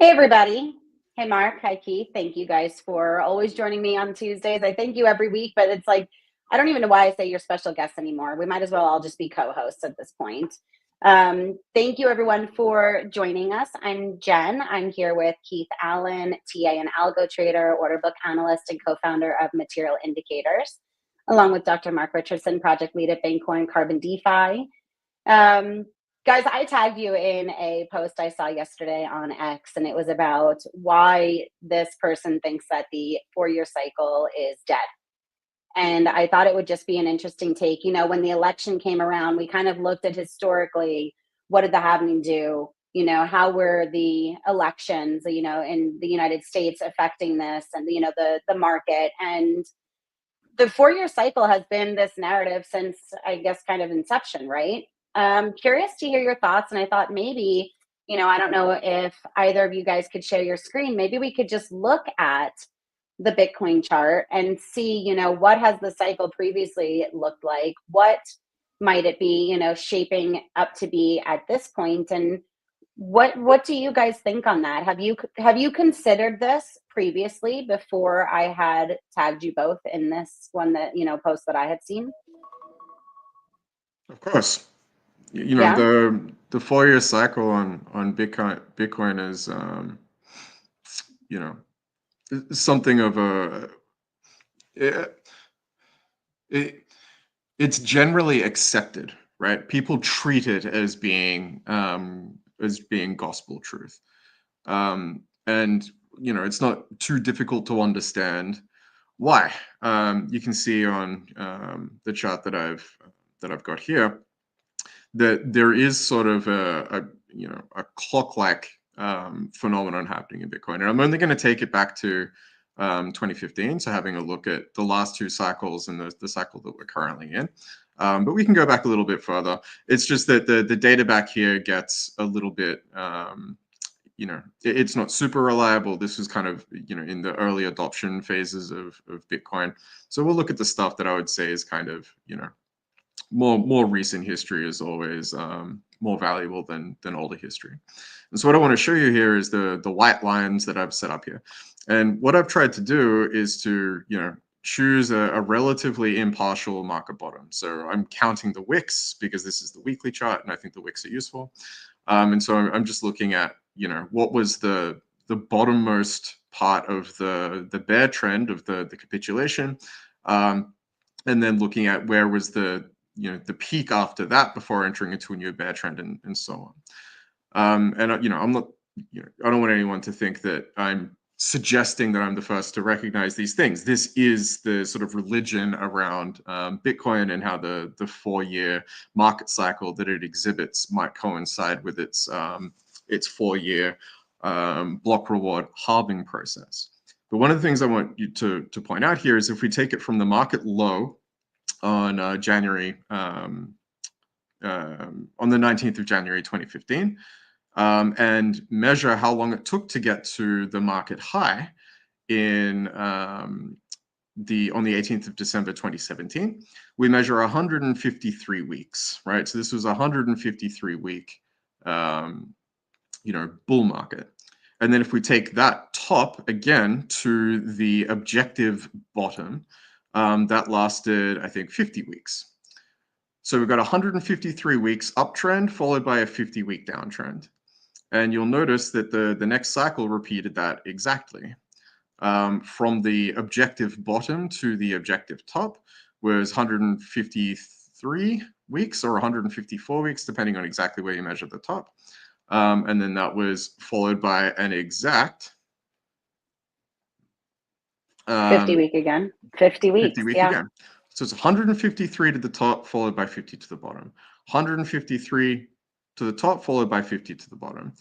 Hey, everybody. Hey, Mark. Hi, Keith. Thank you guys for always joining me on Tuesdays. I thank you every week, but it's like, I don't even know why I say you're special guests anymore. We might as well all just be co hosts at this point. Thank you, everyone, for joining us. I'm Jen. I'm here with Keith Allen, TA and algo trader, order book analyst, and co founder of Material Indicators, along with Dr. Mark Richardson, project lead at Bancor and Carbon DeFi. Guys, I tagged you in a post I saw yesterday on X, and it was about why this person thinks that the 4-year cycle is dead. And I thought it would just be an interesting take. You know, when the election came around, we kind of looked at historically, what did the halving do? You know, how were the elections, you know, in the United States affecting this and, you know, the market. And the 4-year cycle has been this narrative since, I guess, kind of inception, right? Curious to hear your thoughts. And I thought maybe, you know, I don't know if either of you guys could share your screen. Maybe we could just look at the Bitcoin chart and see, you know, what has the cycle previously looked like? What might it be, you know, shaping up to be at this point? And what do you guys think on that? Have you considered this previously before I had tagged you both in this one that, you know, post that I had seen? Of course, you know Yeah. the 4-year cycle on Bitcoin is you know something of a it, it, it's generally accepted, right? People treat it as being gospel truth, and it's not too difficult to understand why. You can see on the chart that I've got here that there is sort of a clock-like phenomenon happening in Bitcoin, and I'm only going to take it back to 2015. So having a look at the last two cycles and the cycle that we're currently in. But we can go back a little bit further. It's just that the data back here gets a little bit, it's not super reliable. This was kind of, in the early adoption phases of Bitcoin. So we'll look at the stuff that I would say is kind of, more recent history is always more valuable than older history. And so what I want to show you here is the white lines that I've set up here. And what I've tried to do is to, choose a relatively impartial market bottom. So I'm counting the wicks because this is the weekly chart and I think the wicks are useful. And so I'm just looking at, what was the bottommost part of the bear trend of the capitulation. And then looking at where was the peak after that before entering into a new bear trend and so on. And I'm not, I don't want anyone to think that I'm suggesting that I'm the first to recognize these things. This is the sort of religion around Bitcoin and how the 4-year market cycle that it exhibits might coincide with its 4-year block reward halving process. But one of the things I want you to point out here is if we take it from the market low on January, on the 19th of January 2015, and measure how long it took to get to the market high on the 18th of December 2017, we measure 153 weeks, right? So this was a 153-week, bull market. And then if we take that top again to the objective bottom, that lasted, I think, 50 weeks. So we've got 153 weeks uptrend followed by a 50-week downtrend. And you'll notice that the next cycle repeated that exactly. From the objective bottom to the objective top was 153 weeks or 154 weeks, depending on exactly where you measure the top. And then that was followed by an exact 50 week again. 50 weeks. 50 week Yeah. again. So it's 153 to the top, followed by 50 to the bottom. 153 to the top, followed by 50 to the bottom.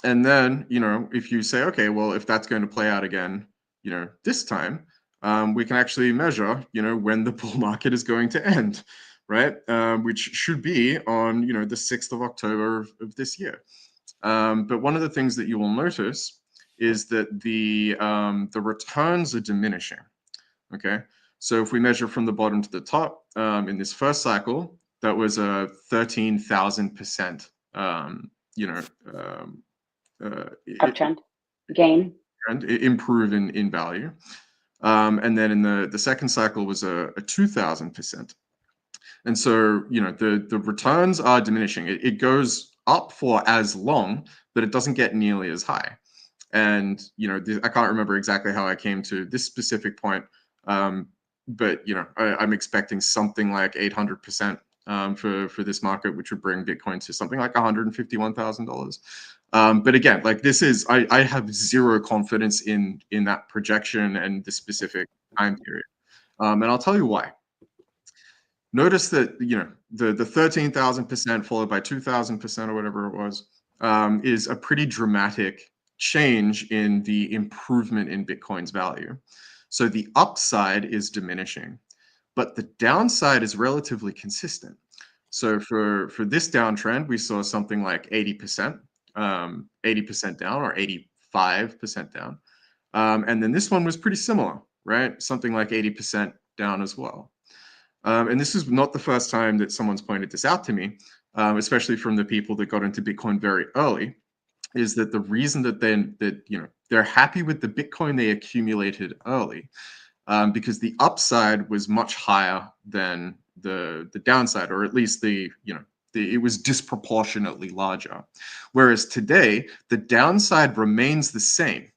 And then, if you say, okay, well, if that's going to play out again, this time, we can actually measure, when the bull market is going to end, right? Which should be on, the 6th of October of this year. But one of the things that you will notice is that the returns are diminishing. Okay, so if we measure from the bottom to the top, in this first cycle, that was a 13,000% Uptrend, gain. improve in value. And then in the second cycle was a 2,000%. And so, the returns are diminishing. It goes up for as long, but it doesn't get nearly as high. And, I can't remember exactly how I came to this specific point. But, I'm expecting something like 800% for this market, which would bring Bitcoin to something like $151,000. But again, like I have zero confidence in that projection and the specific time period. And I'll tell you why. Notice that, the 13,000% followed by 2,000% or whatever it was, is a pretty dramatic change in the improvement in Bitcoin's value. So the upside is diminishing, but the downside is relatively consistent. So for this downtrend, we saw something like 80%, 80% down or 85% down. And then this one was pretty similar, right? Something like 80% down as well. And this is not the first time that someone's pointed this out to me, especially from the people that got into Bitcoin very early, is that the reason that they're happy with the Bitcoin they accumulated early, because the upside was much higher than the downside, or at least it was disproportionately larger. Whereas today, the downside remains the same,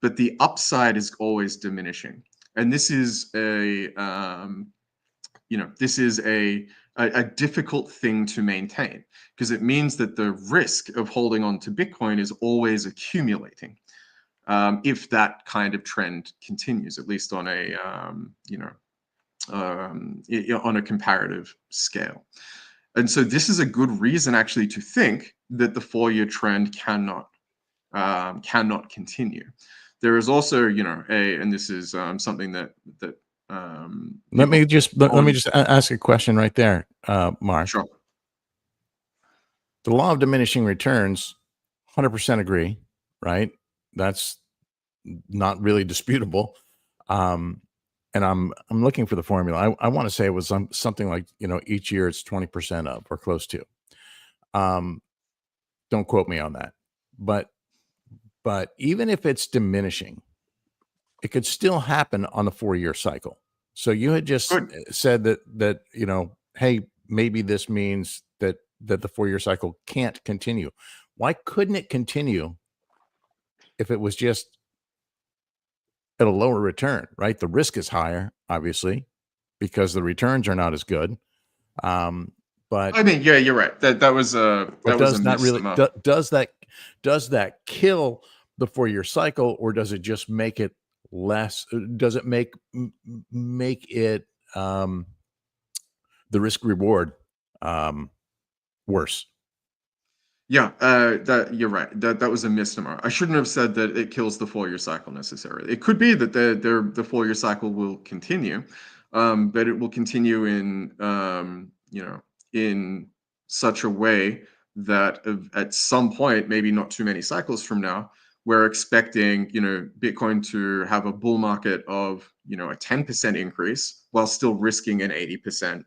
but the upside is always diminishing. And this is a difficult thing to maintain, because it means that the risk of holding on to Bitcoin is always accumulating, if that kind of trend continues, at least on a comparative scale. And so this is a good reason actually to think that the 4-year trend cannot continue. There is also, and this is something that let me just ask a question right there, Mark. Sure. The law of diminishing returns, 100% agree, right? That's not really disputable. And I'm looking for the formula. I want to say it was something like, each year it's 20% up or close to. Don't quote me on that. But even if it's diminishing, it could still happen on the 4-year cycle. So you had just said that hey, maybe this means that the 4-year cycle can't continue. Why couldn't it continue if it was just at a lower return, right? The risk is higher, obviously, because the returns are not as good. But I mean, yeah, you're right. That was a does that kill the 4-year cycle, or does it just make it less? Does it make it the risk reward worse? Yeah, that you're right. That was a misnomer. I shouldn't have said that it kills the 4-year cycle necessarily. It could be that the 4-year cycle will continue, but it will continue in in such a way that at some point, maybe not too many cycles from now, we're expecting Bitcoin to have a bull market of a 10% increase while still risking an 80%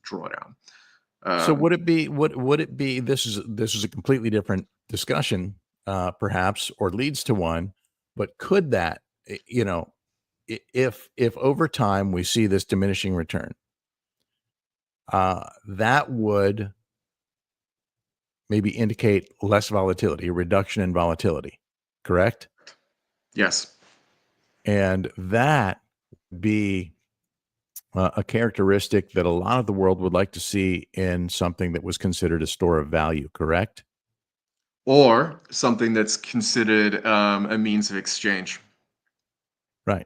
drawdown. So would it be this is a completely different discussion, perhaps, or leads to one, but could that, if over time we see this diminishing return, that would maybe indicate less volatility, a reduction in volatility, correct? Yes. And that be a characteristic that a lot of the world would like to see in something that was considered a store of value, correct? Or something that's considered a means of exchange. Right.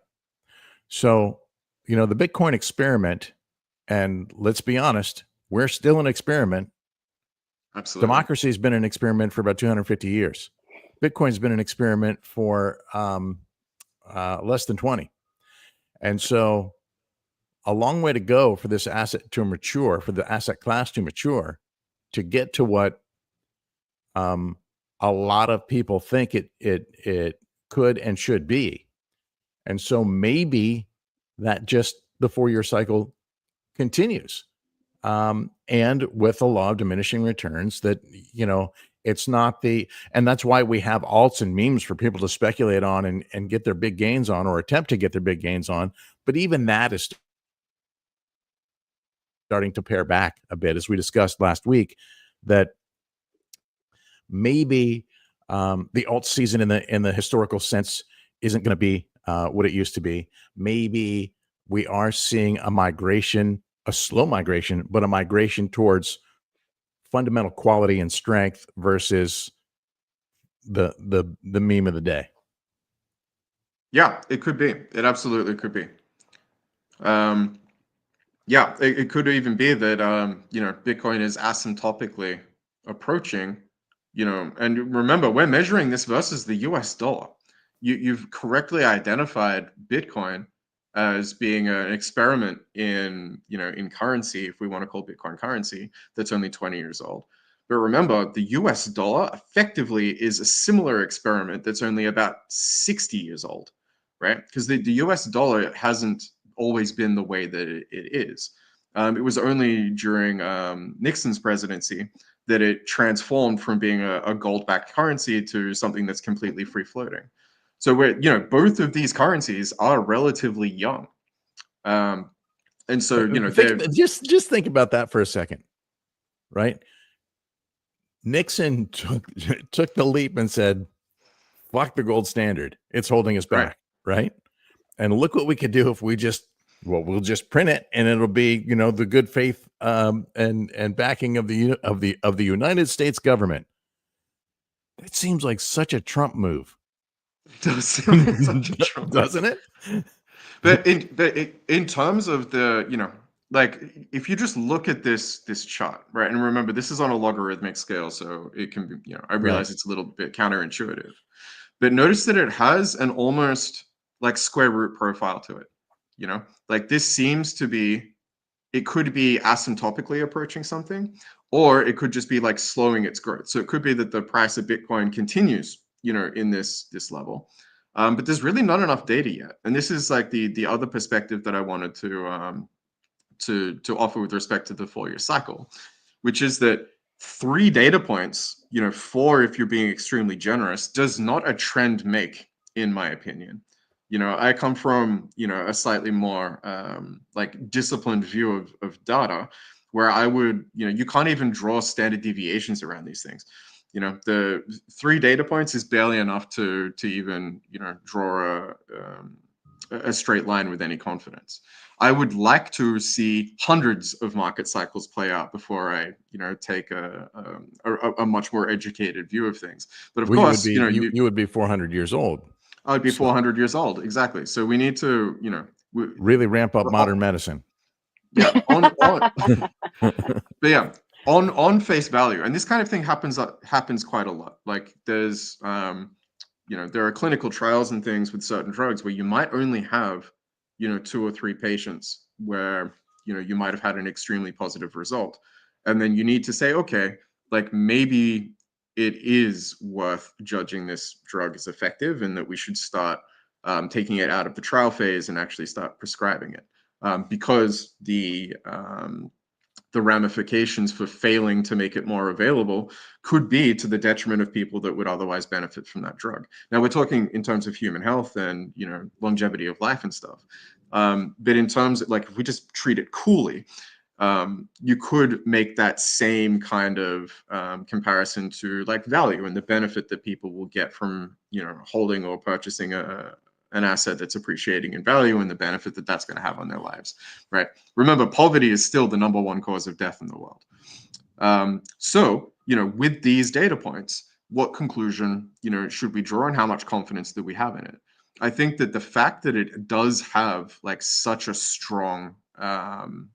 So, the Bitcoin experiment, and let's be honest, we're still an experiment. Absolutely. Democracy has been an experiment for about 250 years. Bitcoin's been an experiment for less than 20. And so a long way to go for this asset to mature, for the asset class to mature, to get to what a lot of people think it could and should be. And so maybe that just the 4-year cycle continues. And with the law of diminishing returns, that, It's not and that's why we have alts and memes for people to speculate on and get their big gains on, or attempt to get their big gains on. But even that is starting to pare back a bit, as we discussed last week, that maybe the alt season in the historical sense isn't going to be what it used to be. Maybe we are seeing a migration, a slow migration, but a migration towards fundamental quality and strength versus the meme of the day. Yeah, it could be. It absolutely could be. Yeah, it could even be that you know, Bitcoin is asymptotically approaching, you know, and remember, we're measuring this versus the US dollar. You've correctly identified Bitcoin as being an experiment in, you know, in currency, if we want to call Bitcoin currency, that's only 20 years old. But remember, the US dollar effectively is a similar experiment that's only about 60 years old, right? Because the US dollar hasn't always been the way that it is. It was only during Nixon's presidency that it transformed from being a gold-backed currency to something that's completely free-floating. So we're, you know, both of these currencies are relatively young, and so, you know, just think about that for a second, right? Nixon took the leap and said, "Fuck the gold standard; it's holding us back." Right? And look what we could do if we just, well, we'll just print it, and it'll be, you know, the good faith and backing of the United States government. That seems like such a Trump move. It does seem like such a Trump move, doesn't it? But in terms of the, you know, like if you just look at this chart, right, and remember this is on a logarithmic scale, so it can be, you know, I realize it's a little bit counterintuitive, but notice that it has an almost like square root profile to it. You know, like this seems to be, it could be asymptotically approaching something, or it could just be like slowing its growth. So it could be that the price of Bitcoin continues, you know, in this level. But there's really not enough data yet. And this is like the other perspective that I wanted to offer with respect to the 4-year cycle, which is that 3 data points, you know, 4 if you're being extremely generous, does not a trend make, in my opinion. You know, I come from, you know, a slightly more like disciplined view of data, where I would, you know, you can't even draw standard deviations around these things. You know, the 3 data points is barely enough to even, you know, draw a straight line with any confidence. I would like to see hundreds of market cycles play out before I, you know, take a much more educated view of things. But of course, you would be 400 years old. I would be 400 years old, exactly. So we need to, you know, really ramp up modern medicine. Yeah, but yeah, on face value, and this kind of thing happens quite a lot. Like there's, you know, there are clinical trials and things with certain drugs where you might only have, you know, 2 or 3 patients where, you know, you might have had an extremely positive result, and then you need to say, okay, like maybe it is worth judging this drug as effective, and that we should start taking it out of the trial phase and actually start prescribing it. Because the ramifications for failing to make it more available could be to the detriment of people that would otherwise benefit from that drug. Now we're talking in terms of human health and, you know, longevity of life and stuff. But in terms of, like, if we just treat it coolly, you could make that same kind of comparison to like value and the benefit that people will get from, you know, holding or purchasing an asset that's appreciating in value, and the benefit that that's going to have on their lives, right? Remember, poverty is still the #1 cause of death in the world. So, you know, with these data points, what conclusion, you know, should we draw, and how much confidence do we have in it? I think that the fact that it does have like such a strong,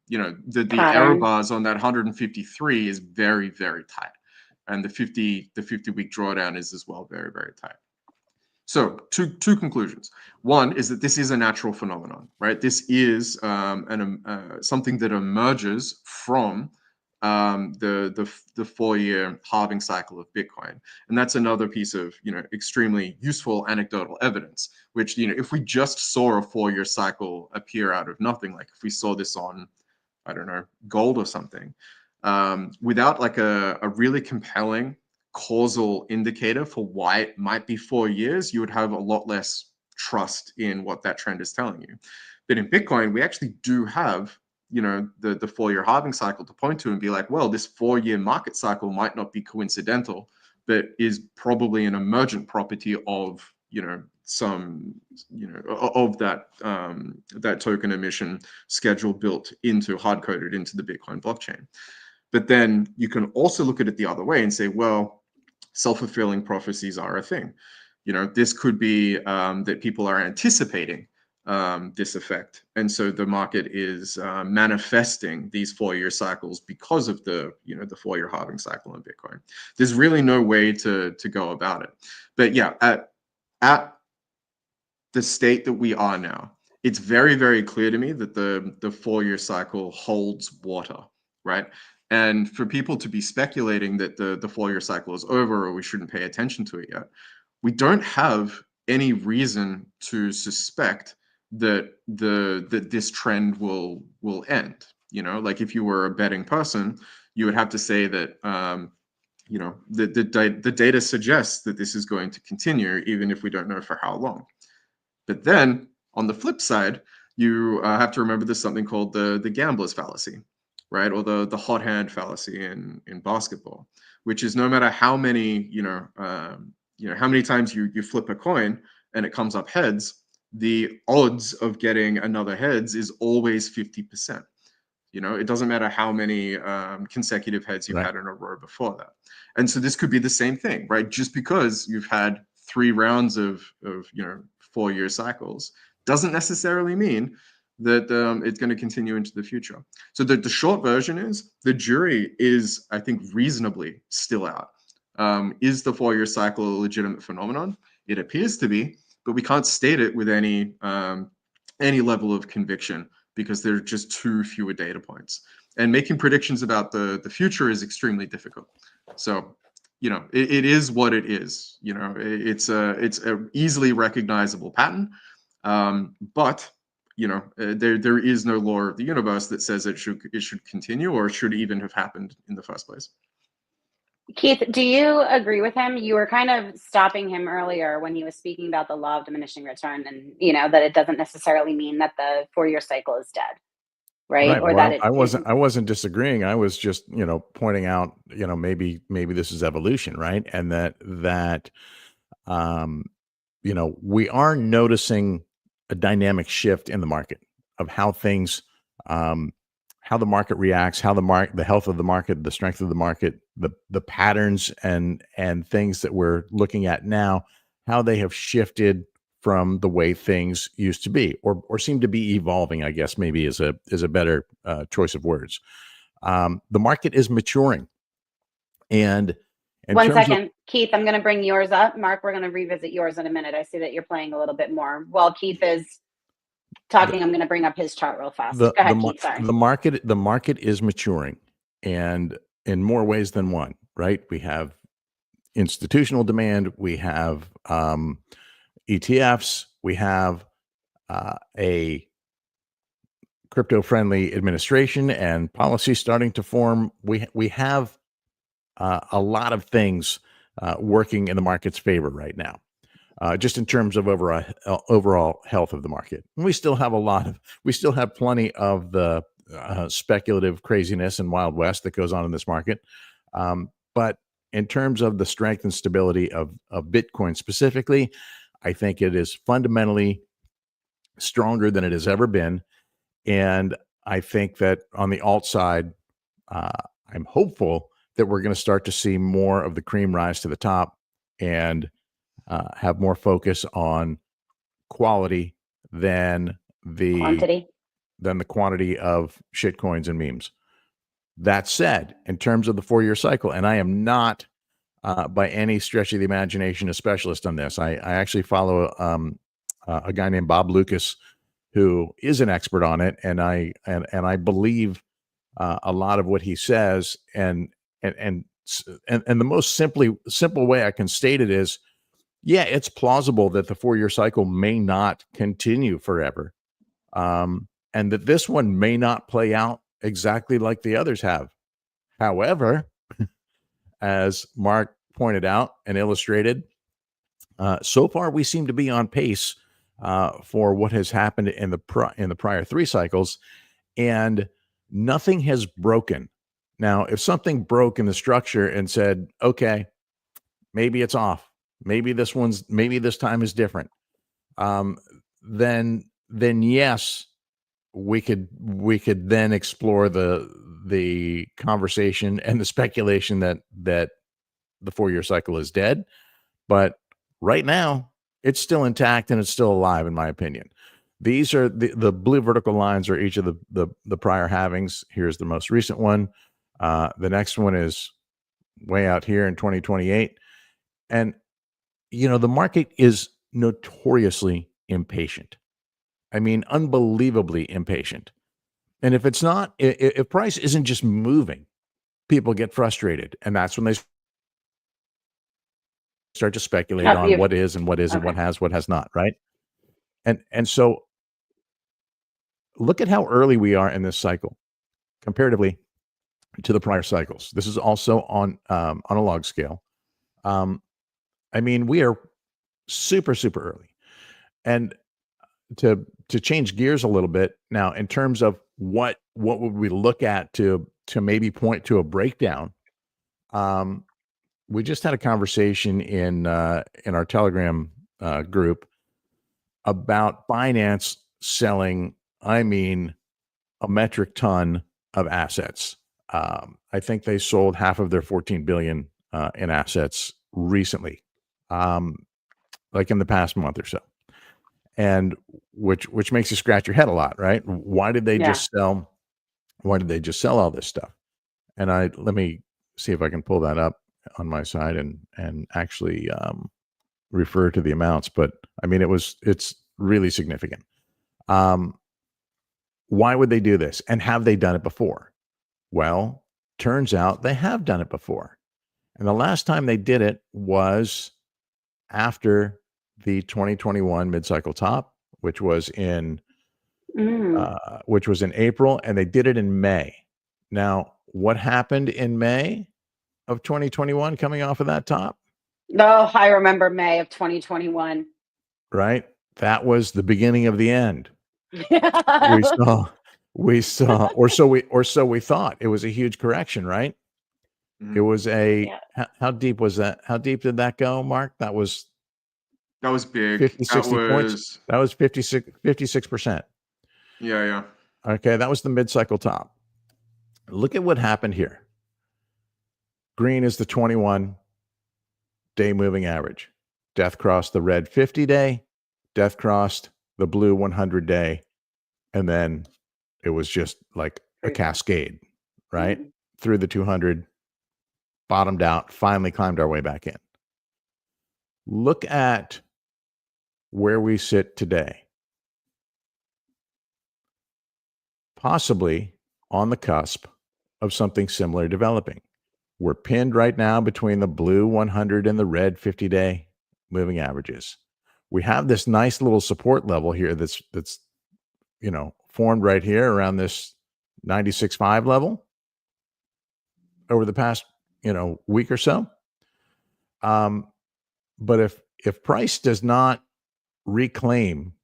you know, the error bars on that 153 is very, very tight, and the 50-week drawdown is as well very, very tight. So two conclusions. One is that this is a natural phenomenon, right? This is something that emerges from the 4-year halving cycle of Bitcoin, and that's another piece of, you know, extremely useful anecdotal evidence. Which, you know, if we just saw a 4-year cycle appear out of nothing, like if we saw this on, I don't know, gold or something, without like a really compelling causal indicator for why it might be 4 years, you would have a lot less trust in what that trend is telling you. But in Bitcoin, we actually do have, you know, the 4-year halving cycle to point to and be like, well, this 4-year market cycle might not be coincidental, but is probably an emergent property of, you know, some, you know, of that that token emission schedule built into, hard coded into the Bitcoin blockchain. But then you can also look at it the other way and say, well, self-fulfilling prophecies are a thing. You know, this could be that people are anticipating this effect, and so the market is manifesting these 4-year cycles because of the, you know, the 4-year halving cycle in Bitcoin. There's really no way to go about it. But yeah, at the state that we are now, it's very, very clear to me that the 4-year cycle holds water, right? And for people to be speculating that the 4-year cycle is over or we shouldn't pay attention to it yet, we don't have any reason to suspect that this trend will end. You know, like if you were a betting person, you would have to say that you know, the data suggests that this is going to continue, even if we don't know for how long. But then on the flip side, you have to remember there's something called the gambler's fallacy, right? Or the hot hand fallacy in basketball, which is no matter how many, how many times you flip a coin and it comes up heads, the odds of getting another heads is always 50%. You know, it doesn't matter how many consecutive heads you've had in a row before that. And so this could be the same thing, right? Just because you've had 3 rounds of 4-year cycles doesn't necessarily mean that it's going to continue into the future. So the short version is the jury is, I think, reasonably still out. Is the 4-year cycle a legitimate phenomenon? It appears to be, but we can't state it with any level of conviction because there are just too few data points. And making predictions about the future is extremely difficult. So, you know, it is what it is. You know, it's a easily recognizable pattern, but you know, there is no law of the universe that says it should continue or should even have happened in the first place. Keith, do you agree with him? You were kind of stopping him earlier when he was speaking about the law of diminishing return, and you know that it doesn't necessarily mean that the 4-year cycle is dead, right? Or Well, that I wasn't disagreeing. I was just, you know, pointing out, you know, maybe this is evolution, right? And that you know, we are noticing a dynamic shift in the market of how things, how the market reacts, how the health of the market, the strength of the market, the patterns and things that we're looking at now, how they have shifted from the way things used to be, or seem to be evolving, I guess maybe is a better choice of words. The market is maturing, and one second, Keith, I'm going to bring yours up. Mark, we're going to revisit yours in a minute. I see that you're playing a little bit more. While Keith is talking, I'm going to bring up his chart real fast. Go ahead, Keith. Sorry. The market is maturing, and in more ways than one, right? We have institutional demand, we have ETFs, we have a crypto-friendly administration and policy starting to form. We have a lot of things working in the market's favor right now, just in terms of overall health of the market. And we still have plenty of the speculative craziness and Wild West that goes on in this market. But in terms of the strength and stability of Bitcoin specifically, I think it is fundamentally stronger than it has ever been. And I think that on the alt side, I'm hopeful that we're going to start to see more of the cream rise to the top and have more focus on quality than the quantity of shit coins and memes. That said, in terms of the 4-year cycle, and I am not by any stretch of the imagination a specialist on this. I actually follow a guy named Bob Lucas, who is an expert on it, and I believe a lot of what he says. And the most simple way I can state it is, yeah, it's plausible that the 4-year cycle may not continue forever, and that this one may not play out exactly like the others have. However, as Mark pointed out and illustrated, so far we seem to be on pace for what has happened in the prior 3 cycles, and nothing has broken. Now, if something broke in the structure and said, okay, maybe it's off, maybe this time is different, then yes, we could then explore the conversation and the speculation that the 4-year cycle is dead. But right now, it's still intact and it's still alive, in my opinion. These are the blue vertical lines are each of the prior halvings. Here's the most recent one. The next one is way out here in 2028. And, the market is notoriously impatient. I mean, unbelievably impatient. And if it's not, if price isn't just moving, people get frustrated. And that's when they start to speculate on what is and what isn't, what has not, right? And so look at how early we are in this cycle comparatively to the prior cycles. This is also on a log scale. I mean, we are super, super early. And to change gears a little bit now, in terms of what would we look at to maybe point to a breakdown, we just had a conversation in our Telegram group about Binance selling, I mean, a metric ton of assets. I think they sold half of their 14 billion in assets recently, like in the past month or so, and which makes you scratch your head a lot, right? Why did they just sell? Why did they just sell all this stuff? And let me see if I can pull that up on my side and actually refer to the amounts. But I mean, it's really significant. Why would they do this? And have they done it before? Well, turns out they have done it before. And the last time they did it was after the 2021 mid-cycle top, which was in April, and they did it in May. Now, what happened in May of 2021 coming off of that top? Oh, I remember May of 2021. Right? That was the beginning of the end. we saw, or so we thought. It was a huge correction, right? Mm-hmm. It was how deep was that? How deep did that go, Mark? That was big. 50, 60 points. That was 56%. Yeah. Okay, that was the mid-cycle top. Look at what happened here. Green is the 21-day moving average. Death crossed the red 50-day, death crossed the blue 100-day, and then it was just like a cascade, right? Mm-hmm. Through the 200, bottomed out, finally climbed our way back in. Look at where we sit today. Possibly on the cusp of something similar developing. We're pinned right now between the blue 100 and the red 50-day moving averages. We have this nice little support level here that's formed right here around this 96.5 level over the past week or so. But if price does not reclaim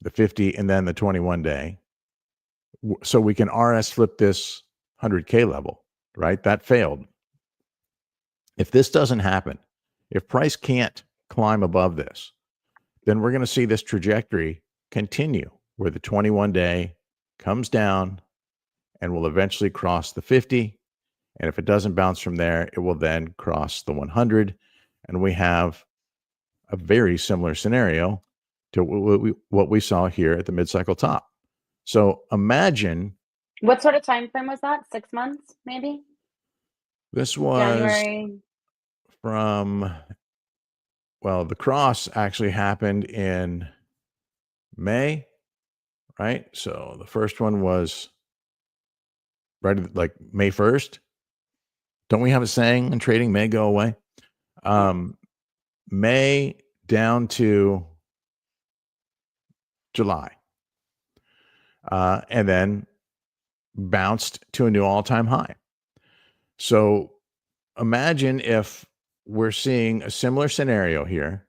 the 50 and then the 21-day, so we can RS flip this 100K level, right? That failed. If this doesn't happen, if price can't climb above this, then we're going to see this trajectory continue where the 21-day comes down and will eventually cross the 50. And if it doesn't bounce from there, it will then cross the 100. And we have a very similar scenario to what we saw here at the mid-cycle top. So imagine. What sort of time frame was that? 6 months, maybe? This was January. The cross actually happened in May, right? So the first one was right like May 1st. Don't we have a saying in trading, May go away? May down to July. And then bounced to a new all-time high. So imagine if we're seeing a similar scenario here,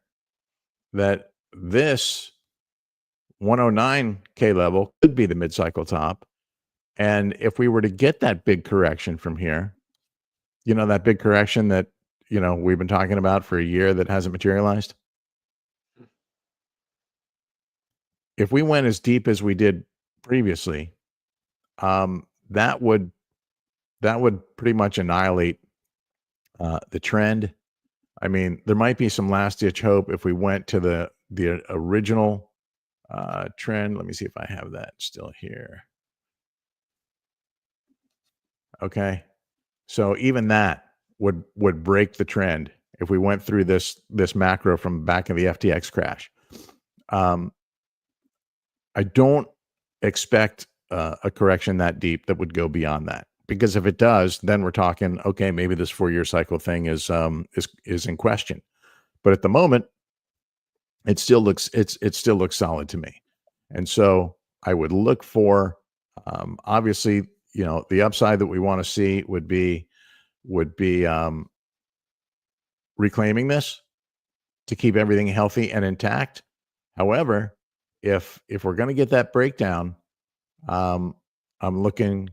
that this 109K level could be the mid-cycle top. And if we were to get that big correction from here, that big correction that, we've been talking about for a year that hasn't materialized. If we went as deep as we did previously, that would pretty much annihilate the trend. I mean, there might be some last ditch hope if we went to the original trend. Let me see if I have that still here. Okay. So even that would break the trend if we went through this macro from back in the FTX crash. I don't expect a correction that deep that would go beyond that, because if it does, then we're talking, okay, maybe this 4-year cycle thing is in question. But at the moment, it still looks solid to me. And so I would look for, obviously, the upside that we want to see would be reclaiming this to keep everything healthy and intact. However, if we're going to get that breakdown, I'm looking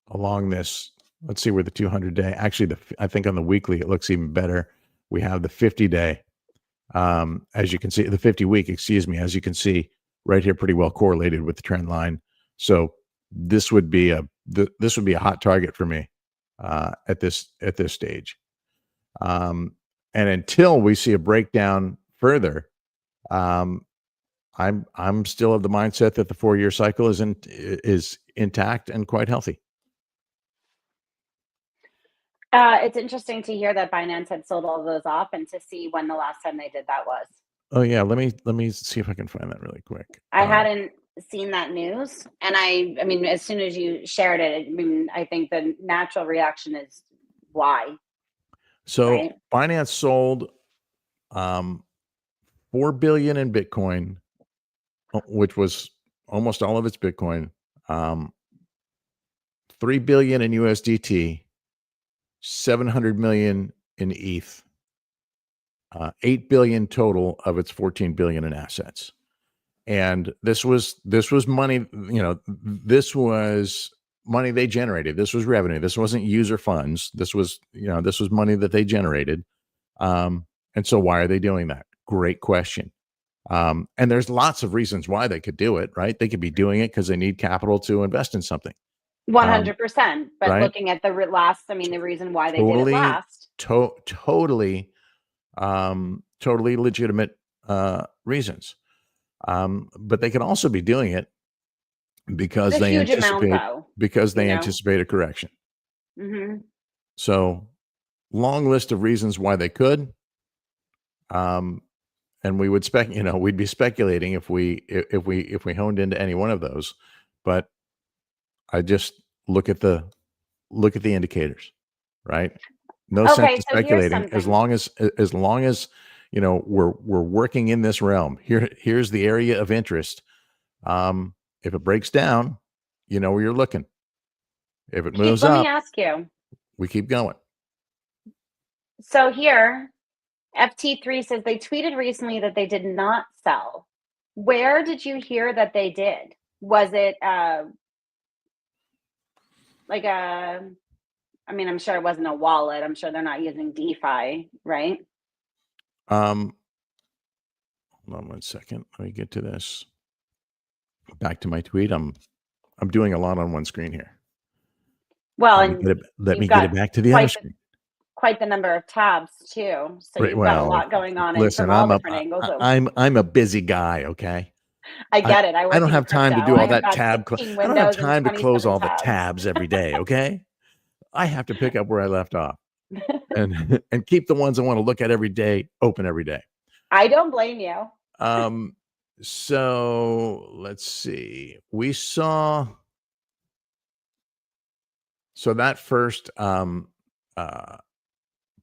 along this. Let's see where the 200-day. Actually, I think on the weekly it looks even better. We have the 50-day. As you can see, the 50-week. Excuse me. As you can see right here, pretty well correlated with the trend line. So this would be a hot target for me at this stage. And until we see a breakdown further, I'm still of the mindset that the 4-year cycle is intact and quite healthy. It's interesting to hear that Binance had sold all of those off, and to see when the last time they did that was. Oh yeah, let me see if I can find that really quick. I hadn't seen that news, and I mean, as soon as you shared it, I think the natural reaction is why. So right? Binance sold $4 billion in Bitcoin, which was almost all of its Bitcoin, $3 billion in USDT, $700 million in ETH, $8 billion total of its $14 billion in assets. And this was money, this was money they generated. This was revenue. This wasn't user funds. This was money that they generated. And so why are they doing that? Great question. And there's lots of reasons why they could do it, right? They could be doing it because they need capital to invest in something. 100%. But right? looking at the last, the reason why they did it last. Totally legitimate reasons. But they could also be doing it because they anticipate a correction. Mm-hmm. So long list of reasons why they could. And we would we'd be speculating if we honed into any one of those. But I just look at the indicators, right? No sense of speculating as long as we're working in this realm. Here's the area of interest. If it breaks down, you know where you're looking. If it moves up, let me ask you. We keep going. So here, FT3 says they tweeted recently that they did not sell. Where did you hear that they did? Was it I'm sure it wasn't a wallet. I'm sure they're not using DeFi, right? Hold on 1 second. Let me get to this. Back to my tweet. I'm doing a lot on one screen here. Well, let me get it back to the other screen. Quite the number of tabs too. So you've got a lot going on. Listen, from all different angles. I'm a busy guy. Okay. I get it. I don't have time to do all that tab. I don't have time to close all the tabs every day. Okay. I have to pick up where I left off and keep the ones I want to look at every day open every day. I don't blame you. So let's see. We saw. So that first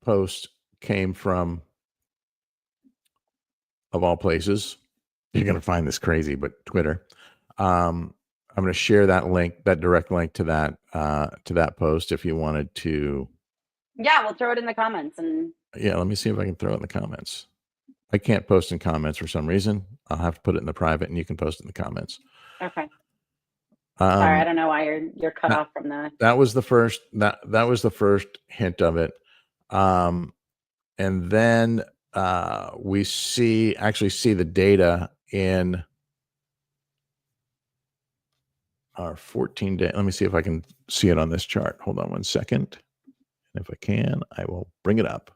post came from, of all places, you're going to find this crazy, but Twitter. I'm going to share that link, that direct link to that post if you wanted to. Yeah, we'll throw it in the comments. And yeah, let me see if I can throw it in the comments. I can't post in comments for some reason. I'll have to put it in the private, and you can post in the comments. okay. Sorry, I don't know why you're cut that- off from the. That was the first. That was the first hint of it, and then we actually see the data in our 14-day. Let me see if I can see it on this chart. Hold on one second. And if I can, I will bring it up.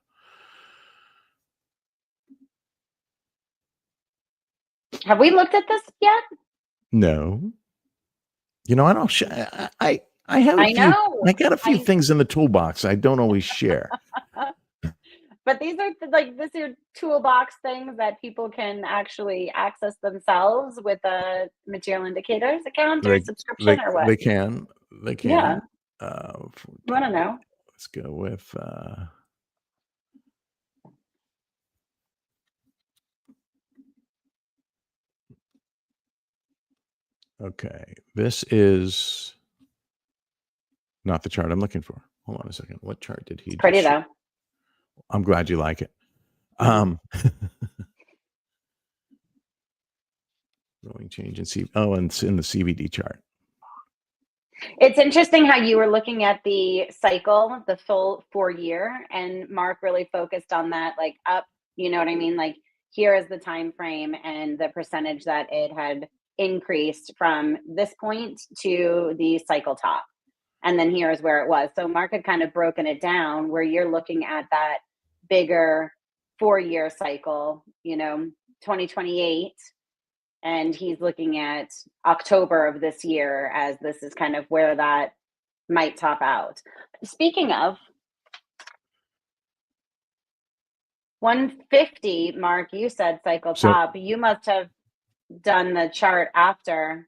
Have we looked at this yet? No. You know, I don't. I have. I know. I got a few things in the toolbox I don't always share. But these are these are toolbox things that people can actually access themselves with a material indicators account or subscription or what? They can. They can. Yeah. You want to know? Let's go with. Okay, this is not the chart I'm looking for. Hold on a second. What chart did he? It's pretty though. I'm glad you like it. Growing change in and it's in the CVD chart. It's interesting how you were looking at the cycle, the full 4-year, and Mark really focused on that, like up. You know what I mean? Like here is the time frame and the percentage that it had increased from this point to the cycle top. And then here is where it was. So Mark had kind of broken it down where you're looking at that bigger 4-year cycle, 2028. And he's looking at October of this year as this is kind of where that might top out. Speaking of 150, Mark, you said cycle top. You must have done the chart after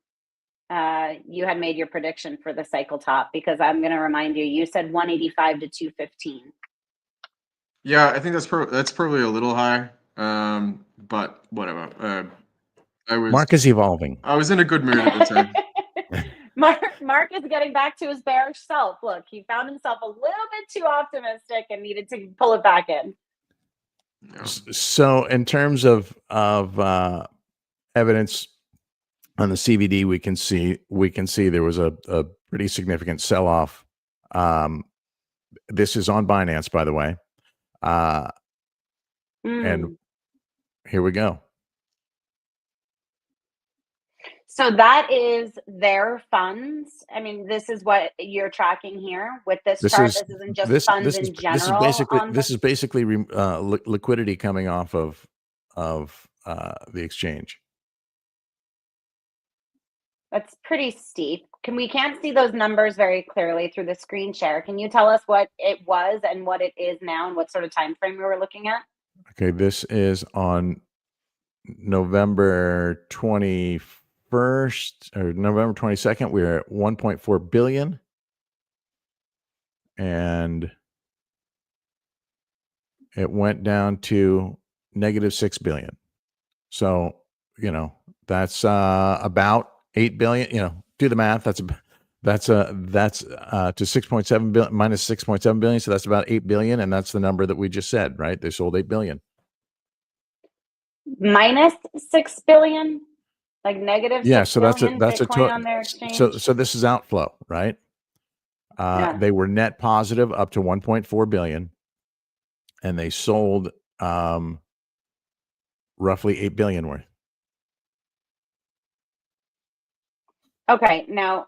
you had made your prediction for the cycle top, because I'm going to remind you said 185 to 215. Yeah, I think that's probably a little high, but whatever. Mark is evolving. I was in a good mood at the time. Mark is getting back to his bearish self. Look, he found himself a little bit too optimistic and needed to pull it back in. Yeah. So in terms of evidence on the CVD, we can see there was a pretty significant sell-off. This is on Binance, by the way. And here we go. So that is their funds. I mean, this is what you're tracking here with this chart. This isn't just funds in general. This is basically liquidity coming off of the exchange. That's pretty steep. We can't see those numbers very clearly through the screen share. Can you tell us what it was and what it is now and what sort of time frame we were looking at? Okay, this is on November 21st or November 22nd. We're at 1.4 billion. And it went down to -6 billion. So, that's about 8 billion, do the math. That's to 6.7 billion minus 6.7 billion. So that's about 8 billion. And that's the number that we just said, right? They sold 8 billion. Minus 6 billion? Like negative? Yeah. 6 So that's a total on their exchange. So this is outflow, right? They were net positive up to 1.4 billion. And they sold roughly 8 billion worth. Okay, now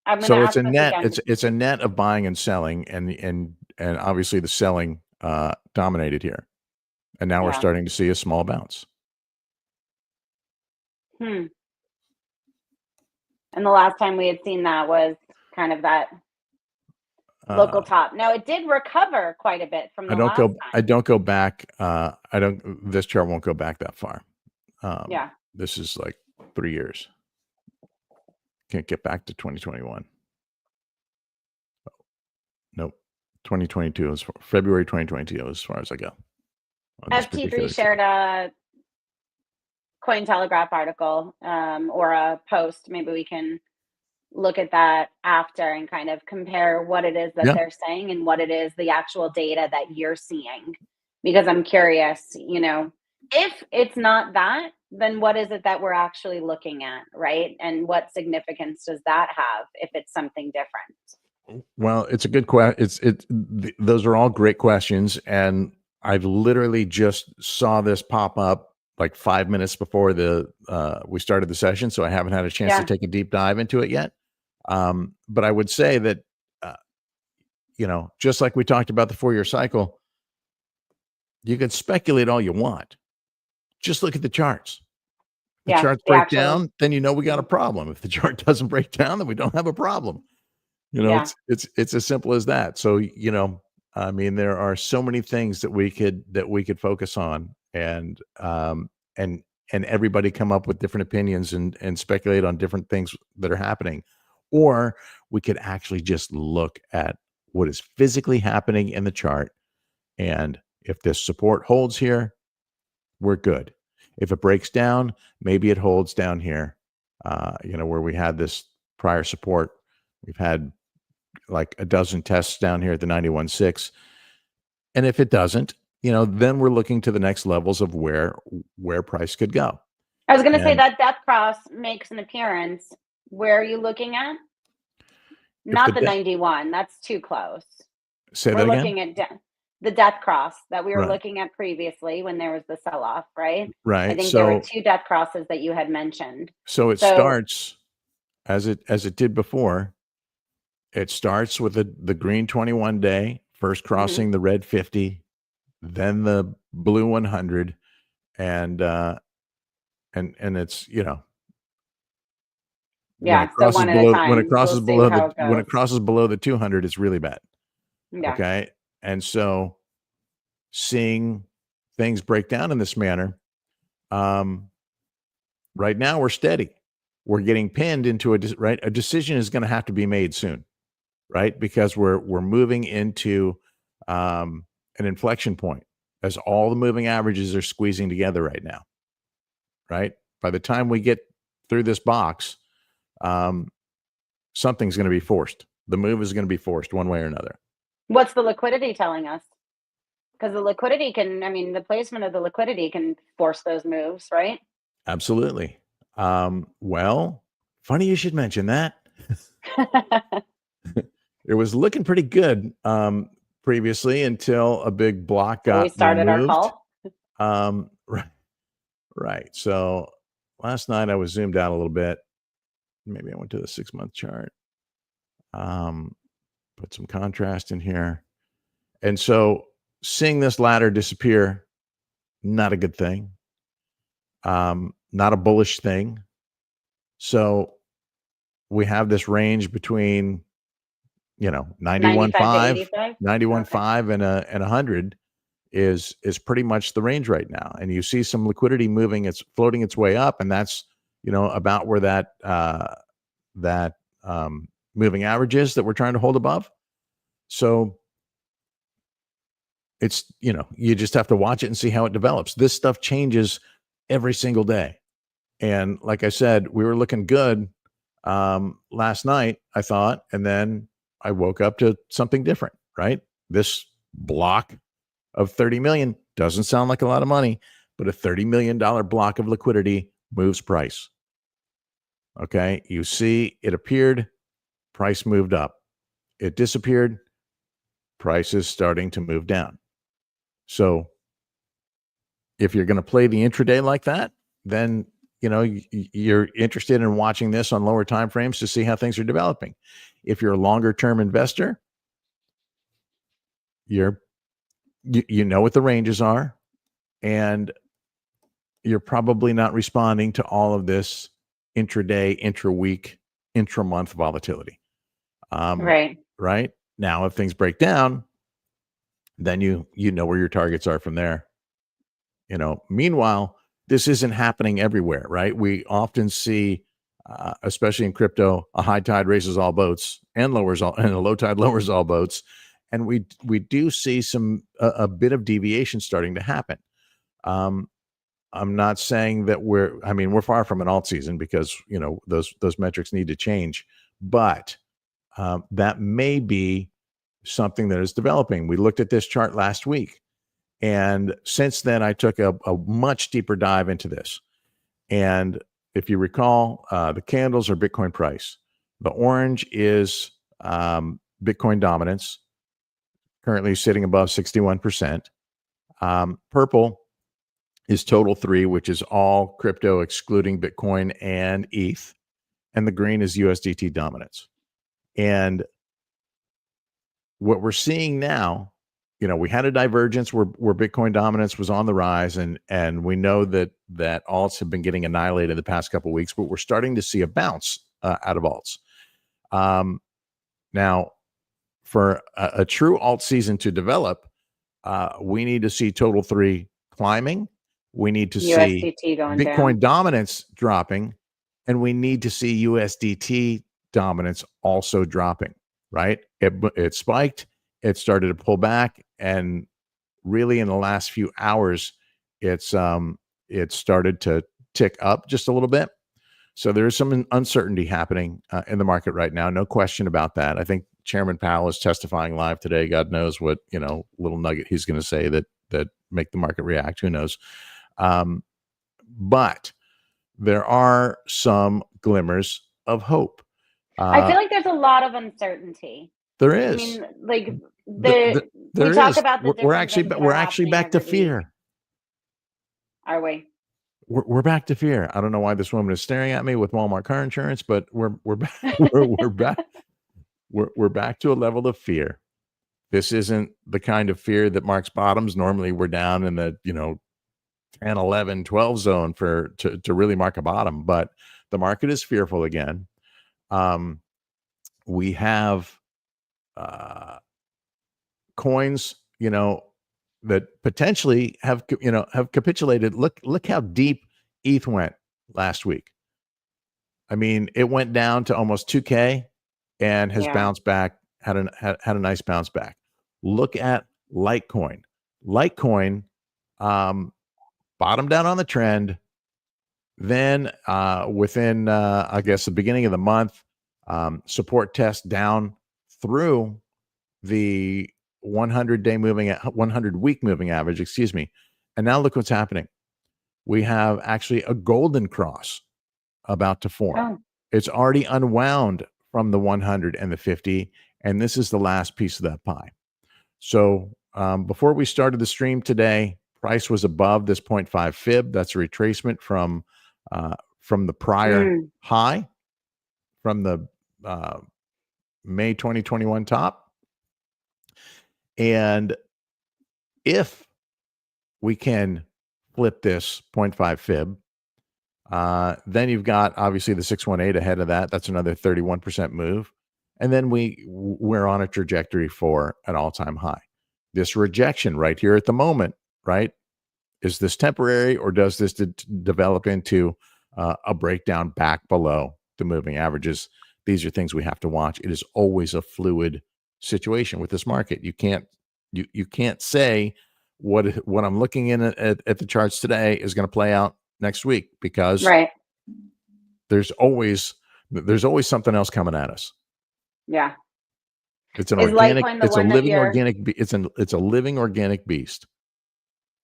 I'm going to So ask this again. it's a net of buying and selling, and obviously the selling dominated here, and now we're starting to see a small bounce. And the last time we had seen that was kind of that local top. Now it did recover quite a bit from the last time. I don't go back. This chart won't go back that far. This is like 3 years. Can't get back to 2021. Nope. 2022 is February 2022 as far as I go. FT3 shared a Cointelegraph article or a post. Maybe we can look at that after and kind of compare what it is that they're saying and what it is the actual data that you're seeing. Because I'm curious, if it's not that, then what is it that we're actually looking at, right? And what significance does that have if it's something different? Well, it's a good question. Those are all great questions, and I literally just saw this pop up like 5 minutes before we started the session, so I haven't had a chance to take a deep dive into it yet. But I would say that, just like we talked about the 4-year cycle, you can speculate all you want. Just look at the charts. If the charts break down, then we got a problem. If the chart doesn't break down, then we don't have a problem. It's as simple as that. So, I mean, there are so many things that we could focus on, and everybody come up with different opinions and speculate on different things that are happening. Or we could actually just look at what is physically happening in the chart. And if this support holds here, we're good. If it breaks down, maybe it holds down here, where we had this prior support. We've had like a dozen tests down here at the 91.6. And if it doesn't, then we're looking to the next levels of where price could go. I was going to say that death cross makes an appearance. Where are you looking at? Not the 91. That's too close. Say that again? We're looking at the death cross that we were looking at previously when there was the sell-off, right? Right. I think there were 2 death crosses that you had mentioned. So it starts as it did before. It starts with the green 21-day, first crossing the red 50, then the blue 100, and it's when it crosses below the 200, it's really bad. Yeah. Okay, and so seeing things break down in this manner, right now we're steady. We're getting pinned into a decision is going to have to be made soon. Right, because we're moving into an inflection point as all the moving averages are squeezing together right now. Right, by the time we get through this box, something's going to be forced. The move is going to be forced one way or another. What's the liquidity telling us? Because the liquidity the placement of the liquidity can force those moves, right? Absolutely. Well, funny you should mention that. It was looking pretty good previously until a big block got we started removed. Our call. Right. So last night I was zoomed out a little bit. Maybe I went to the 6-month chart. Put some contrast in here. And so seeing this ladder disappear, not a good thing. Not a bullish thing. So we have this range between 91.5, 91.5 and 100 is pretty much the range right now. And you see some liquidity moving, it's floating its way up, and that's about where that moving average is that we're trying to hold above. So it's you just have to watch it and see how it develops. This stuff changes every single day. And like I said, we were looking good last night, I thought, and then I woke up to something different, right? This block of 30 million doesn't sound like a lot of money, but a $30 million block of liquidity moves price. Okay. You see, it appeared, price moved up. It disappeared, price is starting to move down. So if you're going to play the intraday like that, then you're interested in watching this on lower time frames to see how things are developing. If you're a longer term investor, you know what the ranges are, and you're probably not responding to all of this intraday, intra-week, intra-month volatility. Right now, if things break down, then you know where your targets are from there. Meanwhile, this isn't happening everywhere, right? We often see, especially in crypto, a high tide raises all boats and a low tide lowers all boats. And we do see a bit of deviation starting to happen. I'm not saying that we're far from an alt season because those metrics need to change, but that may be something that is developing. We looked at this chart last week, and since then I took a much deeper dive into this. And if you recall, the candles are Bitcoin price. The orange is Bitcoin dominance, currently sitting above 61%. Purple is total 3, which is all crypto excluding Bitcoin and ETH. And the green is USDT dominance. And what we're seeing now, we had a divergence where Bitcoin dominance was on the rise, and we know that alts have been getting annihilated the past couple of weeks, but we're starting to see a bounce out of alts. Now, for a true alt season to develop, we need to see total 3 climbing. We need to see Bitcoin dominance dropping, and we need to see USDT dominance also dropping, right? It spiked, it started to pull back, and really in the last few hours, it started to tick up just a little bit. So there's some uncertainty happening in the market right now. No question about that. I think Chairman Powell is testifying live today. God knows what, little nugget he's going to say that make the market react. Who knows? But there are some glimmers of hope. I feel like there's a lot of uncertainty. There is. I mean, like we talk about the we're actually back to fear. Are we? We're back to fear. I don't know why this woman is staring at me with Walmart car insurance, but we're back. We're back. We're back to a level of fear. This isn't the kind of fear that marks bottoms. Normally, we're down in the 10, 11, 12 zone to really mark a bottom, but the market is fearful again. We have coins, that potentially have capitulated. Look how deep ETH went last week. I mean, it went down to almost 2K and has bounced back, had a nice bounce back. Look at Litecoin. Litecoin bottomed out on the trend. Then within, I guess, the beginning of the month, support test down through the 100-week moving average, excuse me. And now look what's happening. We have actually a golden cross about to form. Oh. It's already unwound from the 100 and the 50, and this is the last piece of that pie. So before we started the stream today, price was above this 0.5 fib. That's a retracement from the prior high, from the May 2021 top. And if we can flip this 0.5 fib, then you've got obviously the 618 ahead of that. That's another 31% move. And then we're on a trajectory for an all-time high. This rejection right here at the moment, right? Is this temporary, or does this develop into a breakdown back below the moving averages? These are things we have to watch. It is always a fluid situation with this market. You can't say what I'm looking in at the charts today is going to play out next week, because there's always something else coming at us. Yeah. It's an organic, it's a living organic, it's a living organic beast.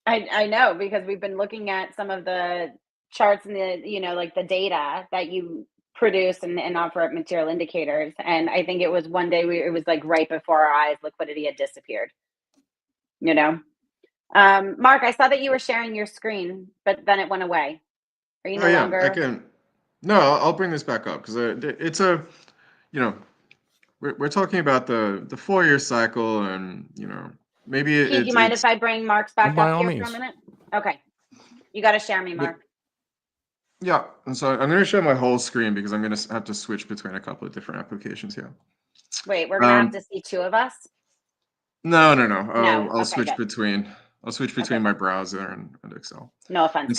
I know, because we've been looking at some of the charts and the, like the data that you produce and offer up material indicators. And I think it was one day it was like right before our eyes, liquidity had disappeared, Mark, I saw that you were sharing your screen, but then it went away. Are you no longer? I can. No, I'll bring this back up, because it's a, we're talking about the 4-year cycle, and maybe do you mind if I bring Mark's back up here for a minute? Okay, you got to share me, Mark. Yeah, and so I'm going to share my whole screen, because I'm going to have to switch between a couple of different applications here. Wait, we're going to have to see two of us? No. I'll switch between my browser and Excel. No offense. And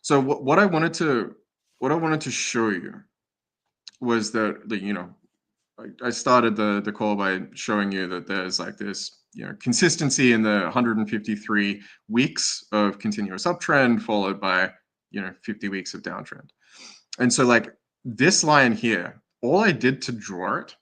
so what I wanted to show you was that I started the call by showing you that there's like this consistency in the 153 weeks of continuous uptrend, followed by 50 weeks of downtrend. And so like this line here all I did to draw it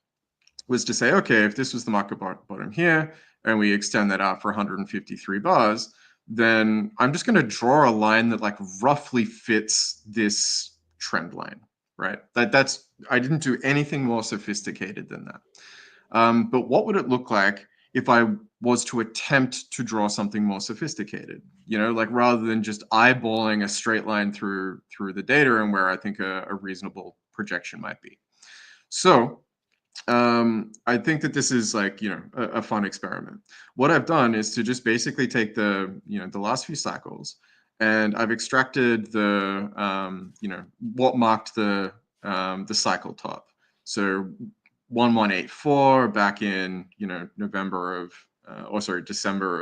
was to say, okay, if this was the market bottom here, and we extend that out for 153 bars, then I'm just going to draw a line that like roughly fits this trend line, right? That's I didn't do anything more sophisticated than that. But what would it look like if I was to attempt to draw something more sophisticated? You know, like rather than just eyeballing a straight line through the data and where I think a reasonable projection might be. So I think that this is like, you know, a fun experiment. What I've done is to just basically take the, you know, the last few cycles, and I've extracted the, you know, what marked the cycle top. So 1184 back in, you know, December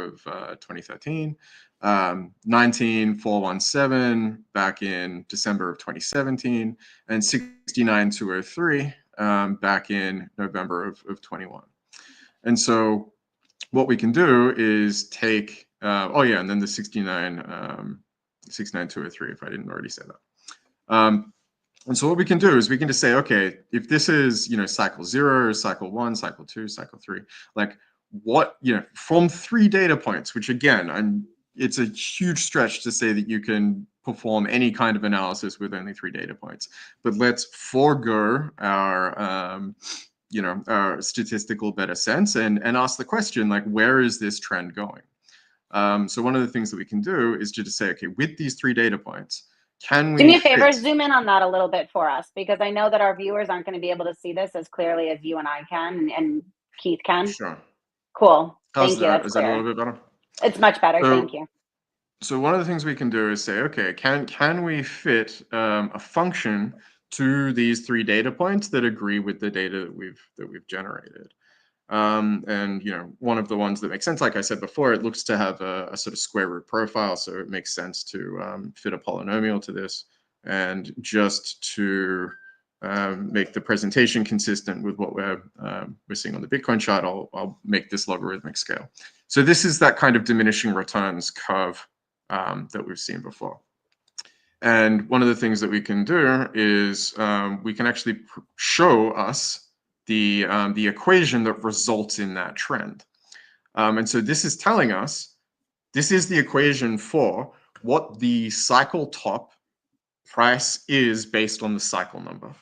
of 2013, 19417 back in December of 2017, and 69203 back in November of 21. And so what we can do is take, and then the 69203, if I didn't already say that. And so what we can do is we can just say, okay, if this is, you know, cycle 0, cycle 1, cycle 2, cycle 3, like what, you know, from 3 data points, which again, it's a huge stretch to say that you can perform any kind of analysis with only 3 data points. But let's forego our, you know, our statistical better sense and ask the question, like, where is this trend going? So one of the things that we can do is to just say, okay, with these 3 data points, can we do me a favor, zoom in on that a little bit for us, because I know that our viewers aren't going to be able to see this as clearly as you and I can and Keith can. Sure. Cool. How's Thank you. that? That's Is clear. that a little bit better? It's much better. Thank you. So one of the things we can do is say, okay, can we fit a function to these 3 data points that agree with the data that we've generated? And you know, one of the ones that makes sense, like I said before, it looks to have a sort of square root profile, so it makes sense to fit a polynomial to this, and just to make the presentation consistent with what we're seeing on the Bitcoin chart, I'll make this logarithmic scale. So this is that kind of diminishing returns curve that we've seen before. And one of the things that we can do is we can actually show us the equation that results in that trend. And so this is telling us, this is the equation for what the cycle top price is based on the cycle number.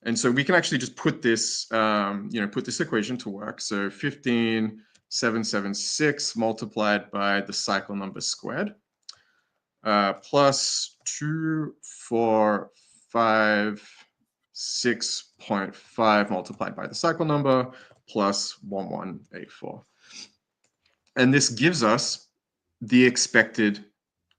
And so we can actually just put this, you know, put this equation to work. So 15776 multiplied by the cycle number squared, plus 2456.5 multiplied by the cycle number, plus 1184. And this gives us the expected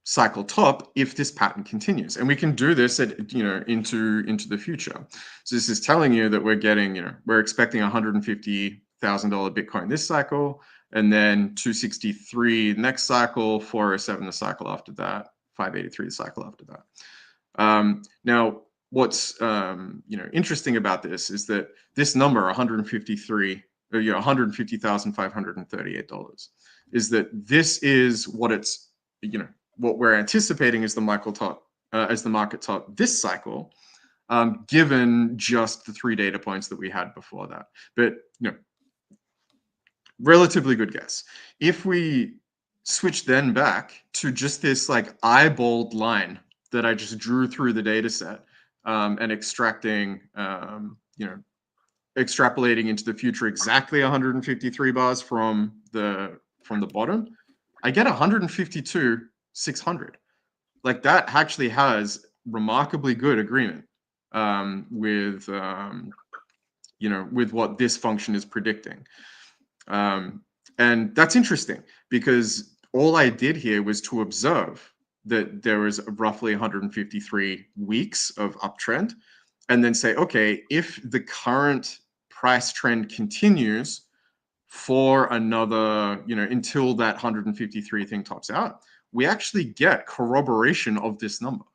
cycle top if this pattern continues, and we can do this at, you know, into the future. So this is telling you that we're getting, you know, we're expecting $150,000 Bitcoin this cycle, and then 263 next cycle, 407 the cycle after that, 583 the cycle after that. Now what's you know, interesting about this is that this number 153, or, you know, $150,538, is that this is what it's, you know, what we're anticipating is the market top this cycle, given just the 3 data points that we had before that. But, you know, relatively good guess. If we switch then back to just this like eyeballed line that I just drew through the data set, and extracting, you know, extrapolating into the future exactly 153 bars from the bottom, I get 152,600. Like that actually has remarkably good agreement with you know, with what this function is predicting. And that's interesting because all I did here was to observe that there was roughly 153 weeks of uptrend, and then say, okay, if the current price trend continues for another, you know, until that 153 thing tops out, we actually get corroboration of this number.